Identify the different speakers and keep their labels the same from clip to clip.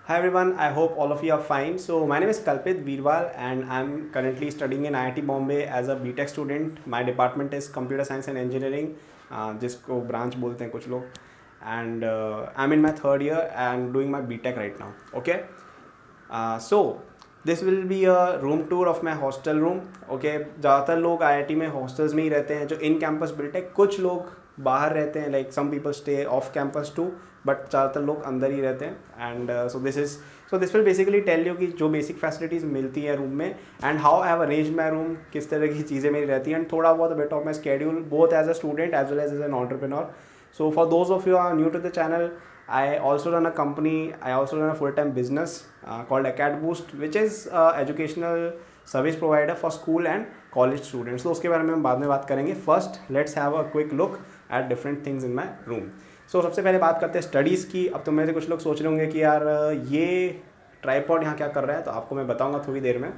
Speaker 1: Hi everyone, I hope all of you are fine. So my name is Kalpit Veerwal and I'm currently studying in IIT Bombay as a BTech student. My department is Computer Science and Engineering, जिसको branch बोलते हैं कुछ लोग. And I'm in my third year and doing my BTech right now. Okay. So this will be a room tour of my hostel room. Okay. ज़्यादातर लोग IIT में hostels में ही रहते हैं जो in campus built है. कुछ लोग बाहर रहते हैं, like some people stay off campus too, but ज़्यादातर लोग अंदर ही रहते हैं. And so this will basically tell you कि जो बेसिक फैसिलिटीज़ मिलती है रूम में and how I have arrange my room, किस तरह की चीज़ें मेरी रहती हैं, एंड थोड़ा बहुत bit of my schedule both as a student as well as an entrepreneur. So for those of you who are new to the channel, I also run a company, I also run a full-time business called AcadBoost, which is educational service provider for school and college students. तो उसके बारे में हम बाद में बात करेंगे. First, let's have a quick look at different things in my room. So सबसे पहले बात करते हैं स्टडीज़ की. अब तो मेरे से कुछ लोग सोच रहे होंगे कि यार ये ट्राईपॉड यहाँ क्या कर रहा है, तो आपको मैं बताऊँगा थोड़ी देर में.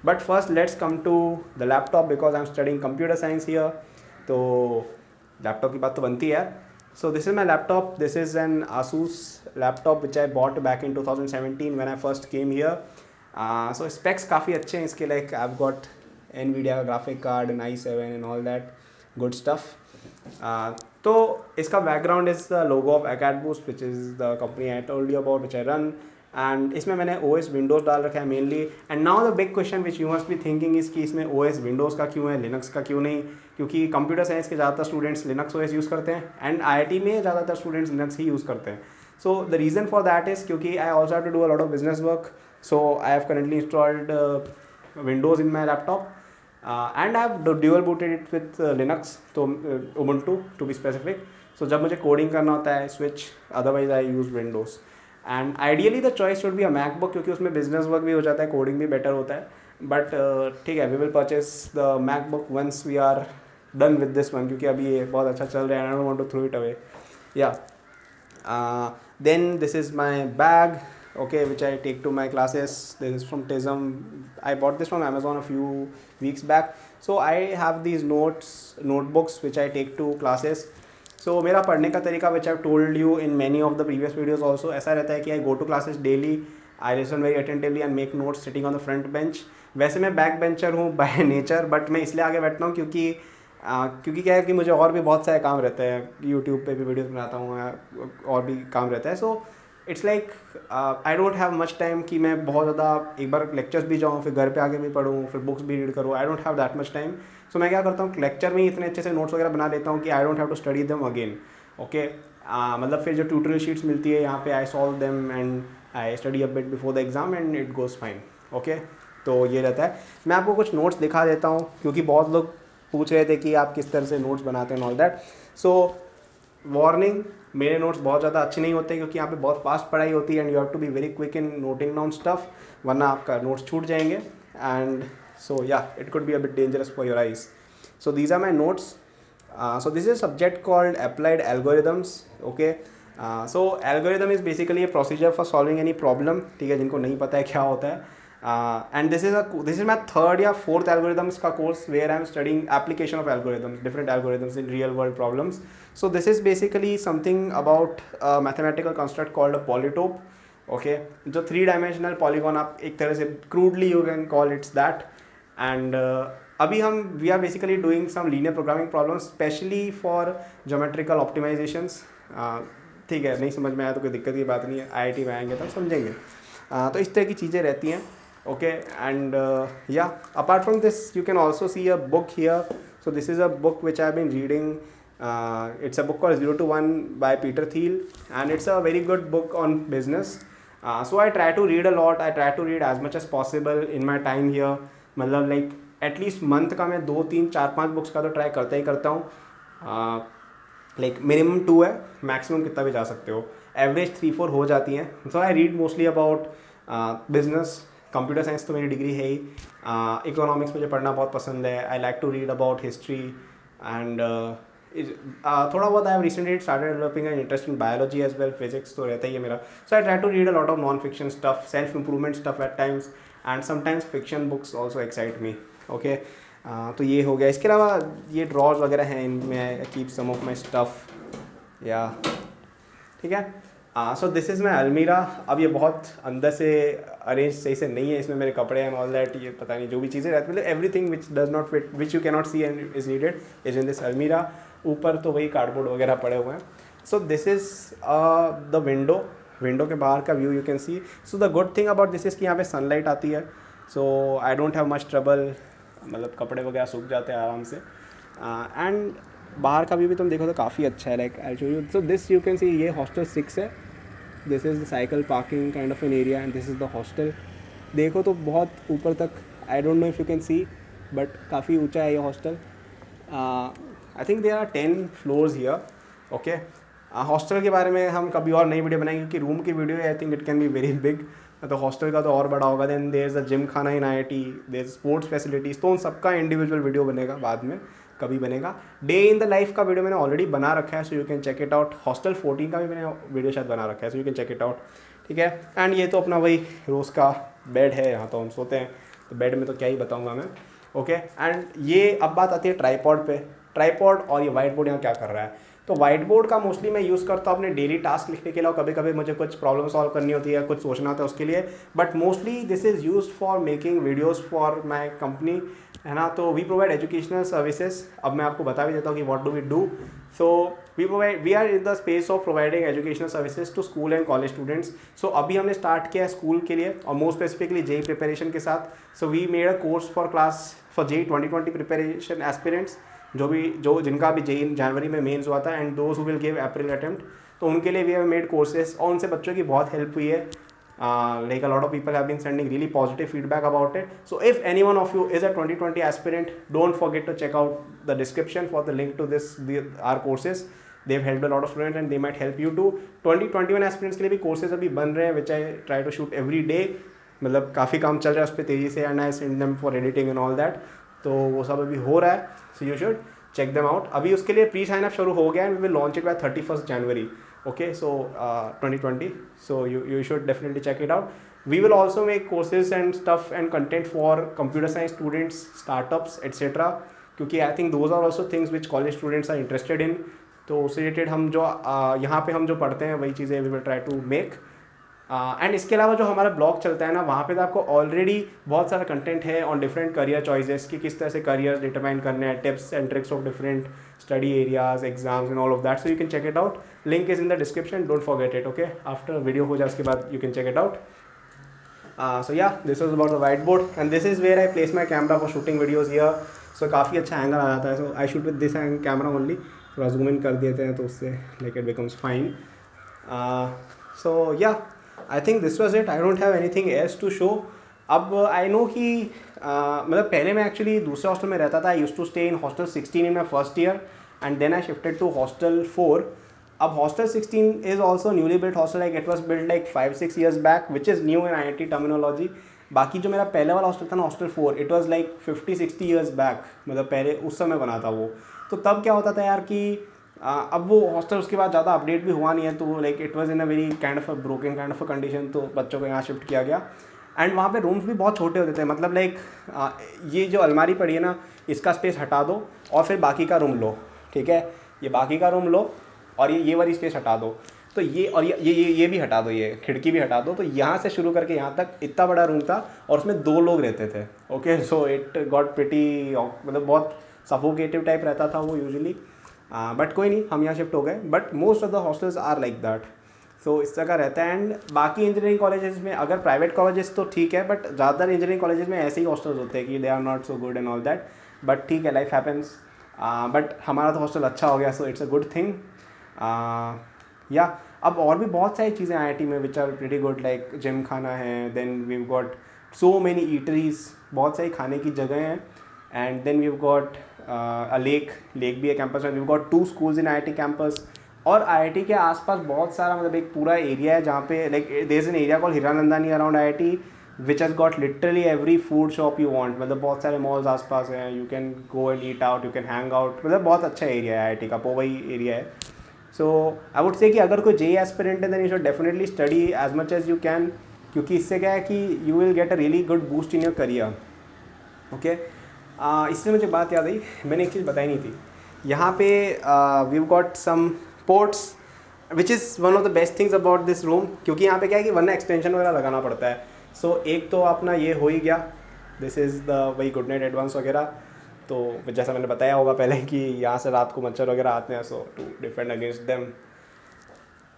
Speaker 1: But first let's come to the laptop because I am studying computer science here. तो लैपटॉप की बात तो बनती है यार. So this is my laptop. This is an Asus laptop which I bought back in 2017 when I first came here. So specs काफ़ी अच्छे हैं इसके, like I've got NVIDIA graphic card and i7 and all that good stuff. तो इसका background is the logo of AcadBoost, which is the company I told you about, which I run. And इसमें मैंने OS Windows डाल रखा है mainly. And now the big question which you must be thinking इस कि इसमें OS Windows का क्यों है, लिनक्स का क्यों नहीं, क्योंकि कंप्यूटर साइंस के ज़्यादातर स्टूडेंट्स लिनक्स OS यूज़ करते हैं एंड IIT में ज़्यादातर स्टूडेंट्स लिनक्स ही यूज़ करते हैं. So the reason for that is क्योंकि I also have to do a lot of business work. So I have currently installed Windows in my laptop and I have dual booted it with Linux, तो Ubuntu to be specific. So जब मुझे coding करना होता है switch, otherwise I use Windows. And ideally the choice should be a MacBook क्योंकि उसमें business work भी हो जाता है, कोडिंग भी बेटर होता है. बट ठीक है, we will purchase the MacBook once we are done with this one, क्योंकि अभी ये बहुत अच्छा चल रहा है. I don't want to throw it away. या then this is my bag, okay, which I take to my classes. This is from Tism. I bought this from Amazon a few weeks back. So I have these notebooks which I take to classes. So मेरा पढ़ने का तरीका which I've told you in many of the previous videos also ऐसा रहता है कि I go to classes daily, I listen very attentively and make notes sitting on the front bench. वैसे मैं बैक बेंचर हूँ by nature, बट मैं इसलिए आगे बैठता हूँ क्योंकि क्या है कि मुझे और भी बहुत सारे काम रहते हैं. यूट्यूब पे भी वीडियोस बनाता हूँ और भी काम रहता है. So it's like I don't have much time कि मैं बहुत ज़्यादा एक बार लेक्चर्स भी जाऊँ, फिर घर पे आके भी पढ़ूँ, फिर बुक्स भी रीड करूँ. I don't have that much time. So मैं क्या करता हूँ, लेक्चर में ही इतने अच्छे से नोट्स वगैरह बना लेता हूँ कि I don't have to study them again. Okay, मतलब फिर जो ट्यूटोरियल शीट्स मिलती है यहाँ पे I solve them and I study a bit before the exam and it goes fine. Okay, तो ये रहता है. मैं आपको कुछ नोट्स दिखा देता हूँ क्योंकि बहुत लोग पूछ रहे थे कि आप किस तरह से नोट्स बनाते हैं ऑल दैट. सो वार्निंग, मेरे नोट्स बहुत ज़्यादा अच्छे नहीं होते क्योंकि यहाँ पे बहुत फास्ट पढ़ाई होती है and you have to be very quick in noting down stuff, वरना आपका नोट्स छूट जाएंगे. And so yeah it could be a bit dangerous for your eyes. So these are my notes. So this is a subject called applied algorithms. Okay, so algorithm is basically a procedure for solving any problem. ठीक है, जिनको नहीं पता है क्या होता है. And this is my third या fourth algorithms का course where I am studying application of algorithms, different algorithms in real world problems. So this is basically something about a mathematical construct called a polytope. Okay, जो 3-dimensional polygon आप एक तरह से crudely you can call it that. And अभी हम we are basically doing some linear programming problems specially for geometrical optimisations. ठीक है, नहीं समझ में आया तो कोई दिक्कत की बात नहीं है, IIT में आएंगे तब समझेंगे. तो इस तरह की चीज़ें रहती हैं. Okay, and yeah apart from this you can also see a book here. So this is a book which I have been reading. It's a book called 0 to 1 by Peter Thiel and it's a very good book on business. So I try to read a lot. I try to read as much as possible in my time here. मतलब like at least month का मैं 2, 3, 4, 5 books का तो try करता ही करता हूँ. Like minimum 2 है, maximum कितना भी जा सकते हो, एवरेज 3-4 हो जाती हैं. So I read mostly about business. Computer science तो मेरी डिग्री है ही. इकोनॉमिक्स मुझे पढ़ना बहुत पसंद है. I like to read about history and थोड़ा बहुत I have recently started developing an interest in biology as well. Physics तो रहता ही है मेरा. So I try to read a lot of non fiction stuff, self improvement stuff at times and sometimes fiction books also excite me. Okay, तो ये हो गया. इसके अलावा ये ड्रॉर्स वगैरह हैं, इनमें I keep some of my stuff. Yeah ठीक है. सो दिस इज़ माई अलमीरा। अब ये बहुत अंदर से अरेंज सही से नहीं है, इसमें मेरे कपड़े एंड ऑल दैट, ये पता नहीं जो भी चीज़ें रहती, मतलब everything which does not fit, which you can not see and is needed is in this अलमीरा। ऊपर तो वही कार्डबोर्ड वगैरह पड़े हुए हैं। So this is the window. Window के बाहर का view you can see. So the good thing about this is कि यहाँ पे सनलाइट आती है, so I don't have much trouble, मतलब कपड़े वगैरह सूख जाते हैं आराम से। एंड बाहर का व्यू भी तुम देखो तो काफ़ी अच्छा है, like I show you. So this you can see, ये हॉस्टल 6 है। This is the cycle parking kind of an area and this is the hostel. देखो तो बहुत ऊपर तक, I don't know if you can see, but काफ़ी ऊंचा है ये hostel. I think there are 10 floors here. Okay, hostel के बारे में हम कभी और नई वीडियो बनाएंगे, क्योंकि रूम की video I think it can be very big, तो हॉस्टल का तो और बड़ा होगा। Then there is a gymkhana in IIT, there is sports facilities, तो उन सबका इंडिविजुअल वीडियो बनेगा बाद में, कभी बनेगा। डे इन द लाइफ का वीडियो मैंने ऑलरेडी बना रखा है, so you can check it out. Hostel 14 का भी मैंने वीडियो शायद बना रखा है, so you can check it out. ठीक है, एंड ये तो अपना वही रोज़ का बेड है, यहाँ तो हम सोते हैं, तो बेड में तो क्या ही बताऊँगा मैं। ओके, एंड ये अब बात आती है ट्राईपॉड पे। ट्राईपॉड और ये वाइट बोर्ड यहाँ क्या कर रहा है, तो वाइट बोर्ड का मोस्टली मैं यूज़ करता हूँ अपने डेली टास्क लिखने के लिए, कभी कभी मुझे कुछ प्रॉब्लम सॉल्व करनी होती है, कुछ सोचना होता है उसके लिए, but mostly this is used for making videos for my company, है ना। तो वी प्रोवाइड एजुकेशनल सर्विसेज। अब मैं आपको बता भी देता हूँ कि what do we do. So we are in the space of providing educational services to school and college students. सो अभी हमने स्टार्ट किया है स्कूल के लिए, और मोर स्पेसिफिकली जेई प्रिपरेशन के साथ। So we made a course for class for JEE 2020 preparation aspirants, जो जिनका भी जेई जनवरी में मेंस हुआ था, and those who will give April attempt, तो उनके लिए वी हैव मेड कोर्सेज, और उनसे बच्चों की बहुत हेल्प हुई है। Like a lot of people have been sending really positive feedback about it. So if any one of you is a 2020 aspirant, don't forget to check out the description for the link to our courses. They've helped a lot of students and they might help you too. 2021 aspirants के लिए भी courses अभी बन रहे हैं, which I try to shoot every day. मतलब काफ़ी काम चल रहा है उस पर तेज़ी से, and I send them for editing and all that. तो वो सब अभी हो रहा है, so you should check them out. अभी उसके लिए प्री साइन अप शुरू हो गया, and we will launch it by 31st January. Okay, so 2020, so you should definitely check it out. We will also make courses and stuff and content for computer science students, startups, etc. क्योंकि I think those are also things which college students are interested in. तो उससे related हम जो यहाँ पे हम जो पढ़ते हैं वही चीज़ें we will try to make. And इसके अलावा जो हमारा ब्लॉग चलता है ना, वहाँ पे तो आपको ऑलरेडी बहुत सारा कंटेंट है ऑन डिफरेंट करियर चॉइसेस, कि किस तरह से करियर डिटरमाइन करने हैं, tips and tricks of different study areas, exams and all of that. So you can check it out. Link is in the description, don't forget it. Okay, after video हो जाए उसके बाद you can check it out. So yeah, this was about the whiteboard, and this is where I place my camera for shooting videos here. So काफ़ी अच्छा angle आ जाता है. So I shoot with this camera only. थोड़ा zoom in कर देते हैं तो उससे like it becomes fine. So yeah, I think this was it. I don't have anything else to show. अब I know कि मतलब पहले मैं एक्चुअली दूसरे हॉस्टल में रहता था. I used to stay in hostel 16 in my first year, and then I shifted to hostel 4. अब hostel 16 is also newly built hostel, like it was built like 5-6 years back, which is new in IIT terminology. बाकी जो मेरा पहले वाला hostel था ना, hostel 4, it was like 50-60 years back, मतलब पहले उस समय बना था वो. तो तब क्या होता था यार कि अब वो हॉस्टल उसके बाद ज़्यादा अपडेट भी हुआ नहीं है, तो like it was in a very kind of a broken kind of a condition. तो बच्चों को यहाँ शिफ्ट किया गया, एंड वहाँ पे रूम्स भी बहुत छोटे होते थे. मतलब लाइक ये जो अलमारी पड़ी है ना, इसका स्पेस हटा दो और फिर बाकी का रूम लो. ठीक है, ये बाकी का रूम लो और ये वाली स्पेस हटा दो, तो ये और ये भी हटा दो, ये खिड़की भी हटा दो. तो यहाँ से शुरू करके यहाँ तक इतना बड़ा रूम था, और उसमें 2 लोग रहते थे. Okay, so it got pretty, मतलब बहुत सफोकेटिव टाइप रहता था वो यूजुअली. बट कोई नहीं, हम यहाँ शिफ्ट हो गए. But most of the hostels are like that. So इस तरह का रहता है. एंड बाकी इंजीनियरिंग कॉलेजेस में, अगर प्राइवेट कॉलेजेस तो ठीक है, बट ज़्यादातर इंजीनियरिंग कॉलेजेस में ऐसे ही हॉस्टल्स होते हैं कि they are not so good and all that. But ठीक है, लाइफ हैपन्स. बट हमारा तो हॉस्टल अच्छा हो गया, so it's a good thing. Yeah अब और भी बहुत सारी चीज़ें IIT में which are pretty good, like gymkhana है, then we got so many eateries, बहुत सारी खाने की जगह हैं. And then we got a lake भी है कैंपस में. We got 2 schools in IIT कैंपस. और IIT के आसपास बहुत सारा, मतलब एक पूरा एरिया है जहाँ पे like there is an area called Hiranandani around IIT, which has got literally every food shop you want. मतलब बहुत सारे मॉल्स आसपास हैं, you can go and eat out, you can hang out. मतलब बहुत अच्छा एरिया है IIT का, पोवई एरिया है. सो आई वुड से कि अगर कोई JEE एस्पिरेंट है, then you should definitely study as much as you can, क्योंकि इससे क्या है कि you will get a really good boost in your career. Okay, इससे मुझे बात याद आई, मैंने एक चीज़ बताई नहीं थी. यहाँ पे we got some ports. Which is one of the best things about this room, क्योंकि यहाँ पे क्या है कि वरना एक्सटेंशन वगैरह लगाना पड़ता है. सो एक तो अपना ये हो ही गया, दिस इज़ द वही गुड नाइट एडवांस वगैरह. तो जैसा मैंने बताया होगा पहले कि यहाँ से रात को मच्छर वगैरह आते हैं, सो टू डिफेंड अगेंस्ट देम.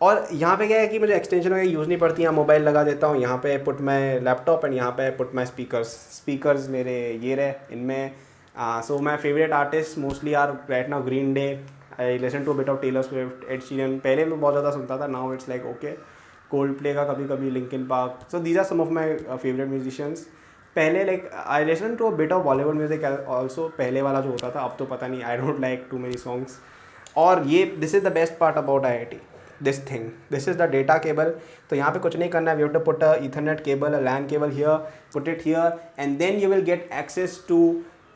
Speaker 1: और यहाँ पे क्या है कि मुझे एक्सटेंशन वगैरह यूज़ नहीं पड़ती, यहाँ मोबाइल लगा देता हूँ, यहाँ पे पुट माई लैपटॉप एंड यहाँ पे पुट माई स्पीकर्स मेरे ये रहे इनमें. So my favourite artist mostly are right now Green Day. I listen to bit of Taylor Swift, Ed Sheeran. पहले मैं बहुत ज़्यादा सुनता था, now it's like okay. Coldplay का कभी कभी, Linkin Park. So these are some of my favourite musicians. पहले like I listen to a bit of Bollywood music also, पहले वाला जो होता था, अब तो पता नहीं, I don't like too many songs. और ये this is the best part about IIT, this thing, this is the data cable. तो यहाँ पे कुछ नहीं करना है, we have to put a ethernet cable, a LAN cable here, put it here, and then you will get access to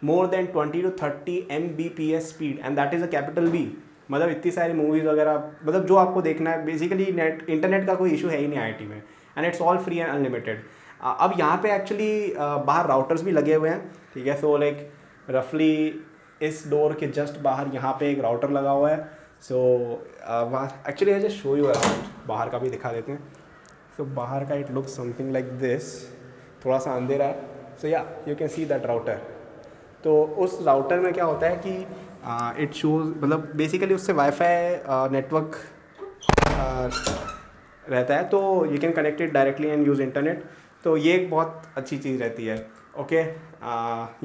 Speaker 1: more than 20 to 30 Mbps speed, and that is a capital B. मतलब इतनी सारी movies वगैरह, मतलब जो आपको देखना है, basically net internet का कोई इशू है ही नहीं IIT में, and it's all free and unlimited. अब यहाँ पे एक्चुअली बाहर राउटर्स भी लगे हुए हैं, ठीक है. सो लाइक रफली इस डोर के जस्ट बाहर यहाँ पे एक राउटर लगा हुआ है. So actually I just show you around, बाहर का भी दिखा देते हैं. सो बाहर का it looks something like this, थोड़ा सा अंधेरा है. सो या you can see that router. तो उस राउटर में क्या होता है कि इट शोज, मतलब बेसिकली उससे वाईफाई नेटवर्क रहता है, तो you can connect it directly and use internet. तो ये एक बहुत अच्छी चीज़ रहती है. ओके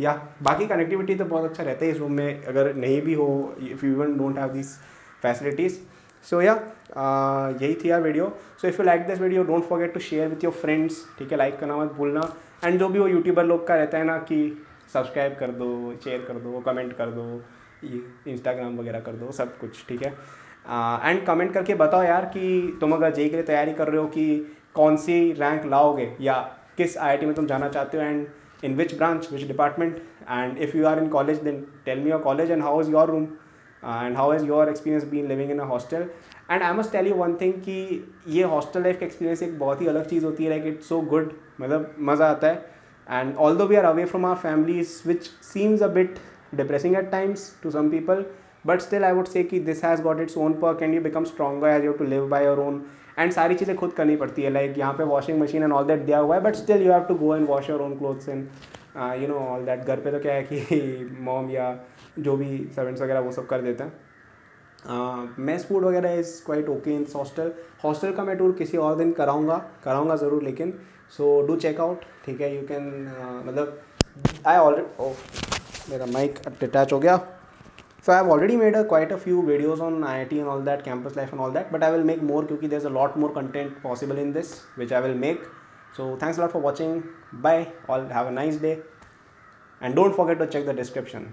Speaker 1: या बाकी कनेक्टिविटी तो बहुत अच्छा रहता है इस रूम में, अगर नहीं भी हो, if you even don't have this facilities. So या यही थी यार video. So if you like this video, don't forget to share with your friends, ठीक है. लाइक करना मत भूलना. एंड जो भी वो यूट्यूबर लोग का रहता है ना कि सब्सक्राइब कर दो, शेयर कर दो, कमेंट कर दो, इंस्टाग्राम वगैरह कर दो, सब कुछ ठीक है. एंड कमेंट करके बताओ यार कि तुम अगर जेई के लिए तैयारी कर रहे हो कि कौन सी रैंक लाओगे, या किस IIT में तुम जाना चाहते हो, and in which branch, which department. And if you are in college, then tell me your college and how is your room, and how has your experience been living in a hostel. And I must tell you one thing कि ये hostel life का experience एक बहुत ही अलग चीज़ होती है. Like it's so good, मतलब मज़ा आता है. And although we are away from our families which seems a bit depressing at times to some people, but still I would say कि this has got its own perk and you become stronger as you have to live by your own. And सारी चीज़ें खुद करनी पड़ती है. Like यहाँ पे washing machine and all that दिया हुआ है, but still you have to go and wash your own clothes and you know all that. घर पे तो क्या है कि मॉम या जो भी सर्वेंट्स वगैरह वो सब कर देते हैं. मेस फूड वगैरह is quite okay in hostel. Hostel का मैं टूर किसी और दिन कराऊंगा ज़रूर, लेकिन सो डू चेक आउट, ठीक है. यू कैन मतलब आई ऑलरेडी, मेरा माइक अटैच हो गया. So I have already made quite a few videos on IIT and all that, campus life and all that, but I will make more because there's a lot more content possible in this, which I will make. So thanks a lot for watching. Bye. All have a nice day. And don't forget to check the description.